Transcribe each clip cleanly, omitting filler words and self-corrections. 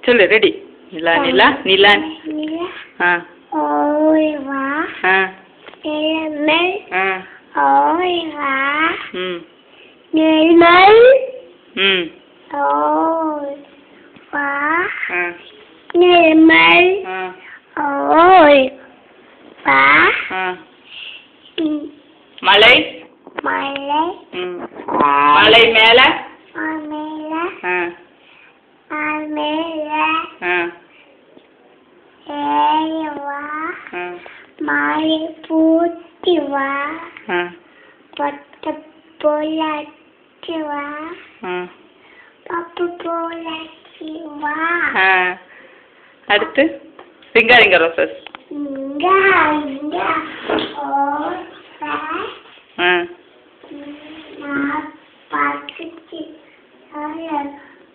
சொல்லு ரெடி. நிலா நிலா நிலா. ஆ ஓய்வா ஆ நிலமல் ஆ ஓய்வா ம் நிலமல் ம் ஓய்வா ஆ நிலமல் ஆ ஓய்வா ஆ மலை மலை ம் மலை மேல மேல ஆ மேல ஆ ஏவா ஆ மலை பூத்திவா ஆ பட்ட போலாச்சிவா ஆ பப்பு போலாச்சிவா ஆ அடுத்து ரிங்கா ரோசஸ். இங்க இங்க ஓசா ஆ நான் பார்த்துச்சு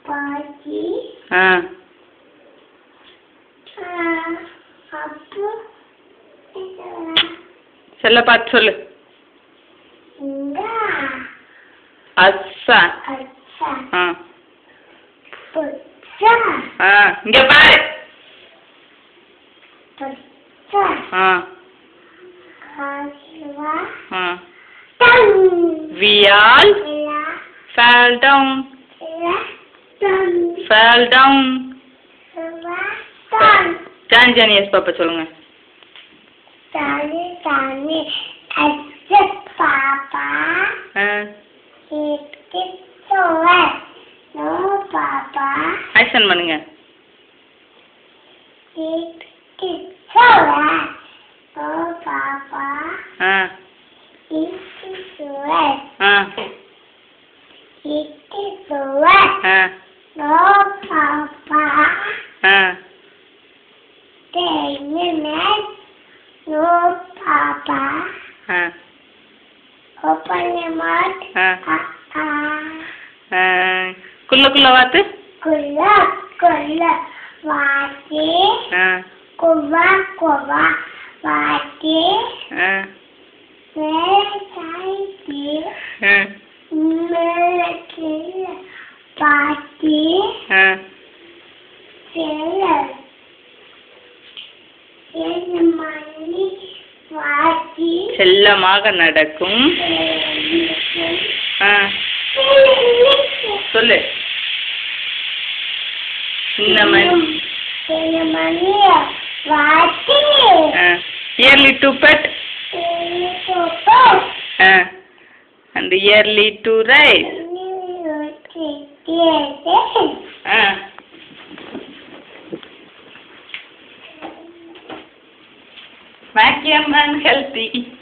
பாட்டி ஆ அப்போ செல்ல பார்த்து சொல்லு. இங்க அஸ்ஸா அச்சா ஆ புச்சா ஆ இங்க பாரு. புச்சா ஆ காசுவா ஆ டம் we all law fell down லா டம் fell down. வா டம் ஜானி எஸ் பாப்பா சொல்லுங்க. தானே தானே அச்சா பாப்பா ஆ இட்டு சோவா நோ பாப்பா ஆக்ஷன் பண்ணுங்க. இட்டு சோவா நோ பாப்பா ஆ இட்டு சோவா ஆ இட்டு சோவா ஆ no papa ah Tene no papa ah open your mouth ஆ குள்ள வாத்து. குள்ள குள்ள வாத்தி ஆ குவா குவா வாத்தி ஆ மேல சாய்த்தி ஆ மேல கீழே பாத்தி ஆ சேல என்ன மணி வாத்தி செல்லமாக நடக்கும். ஆ சொல்லு. சின்ன மணி வாத்தி early to bed and yearly to rise. Vacuum and healthy,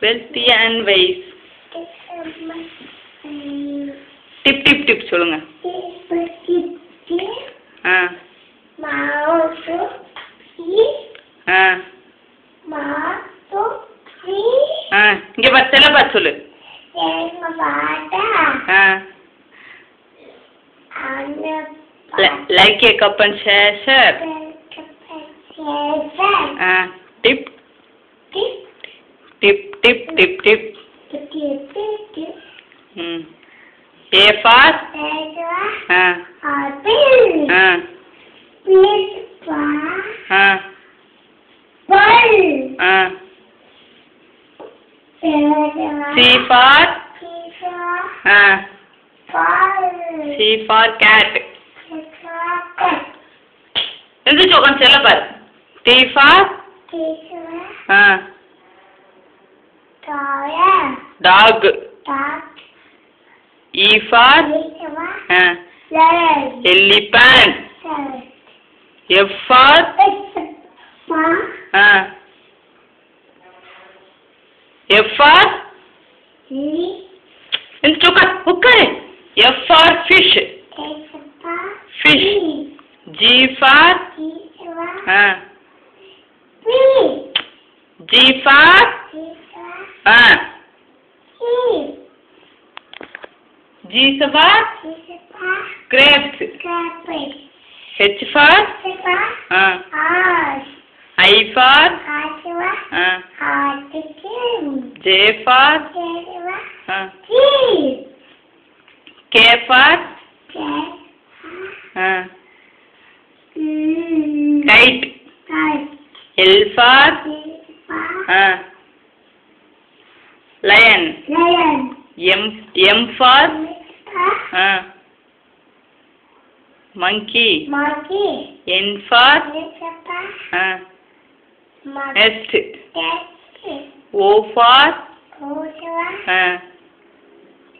wealthy and wise. Tip tip tip சொல்லுங்க. ஆ ஆ ஆ இங்க பாரு செல்ல பார்த்து சொல்லு. ஆ like a cup and share. Ah tip tip tip tip tip. A for ah ah ah ah C for ah C for cat. எந்திரிச்சு உட்காந்து செல்ல பாரு. T for ah dog. E for ah elephant. F for ah F for எந்திரிச்சு உட்காரு. F for fish. Fish. G for ah G for ah G for grapes. H for ah I for ah J for ah K for Kite. L for lion. M for monkey. N for nest. O for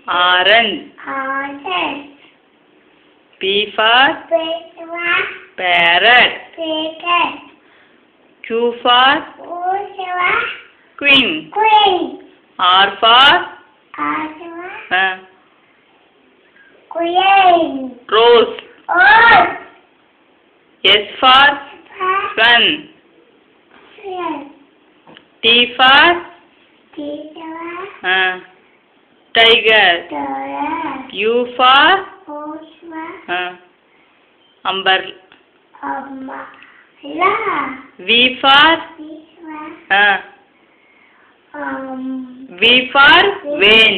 orange. P for parrot. Q for queen. R for rose. S for sun. T for tiger. U for umbrella. V for vein.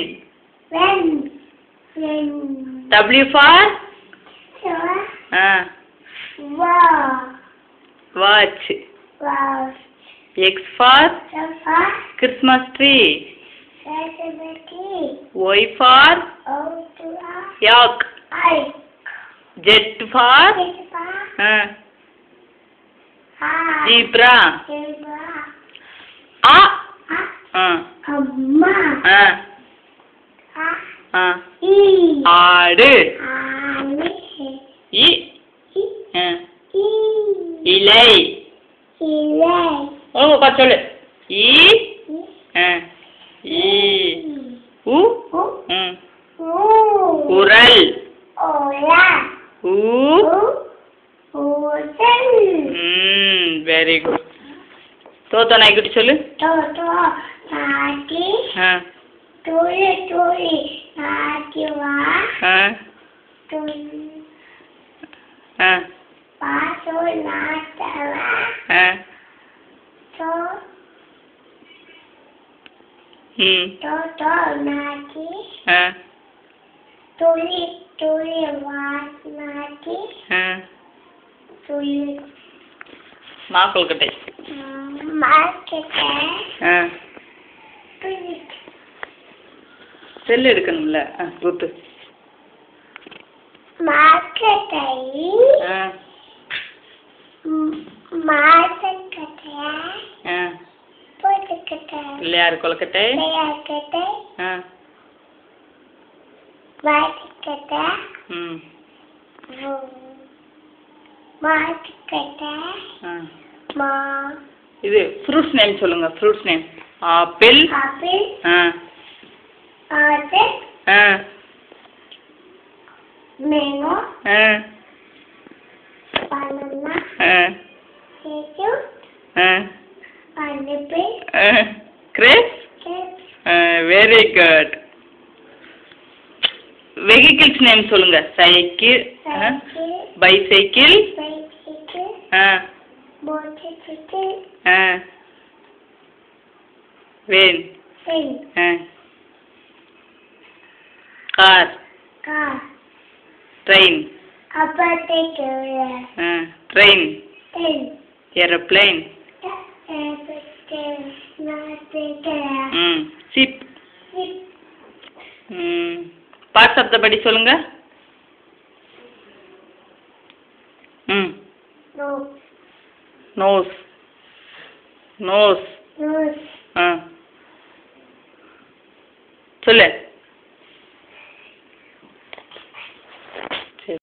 W for watch. X for Christmas tree. Y for yak. Z for zebra. ஆடு. இலை. சொல்லு. குரல். Very good. தோத்தோ நாய்க்குட்டி சொல்லு. மாக்கொல்கட்டை. செல் எடுக்கணும்ல. குத்து. பிள்ளையார் கொல்கட்டை. இது fruits name சொல்லுங்க. Fruits name. Apple. Mango. Grapes? Very good. Vehicles name சொல்லுங்க. Cycle. Bicycle. Motorcycle. Van. Car. Train. Train. Aeroplane. Ship. Parts of the body சொல்லுங்க. Nose. சொல்லு.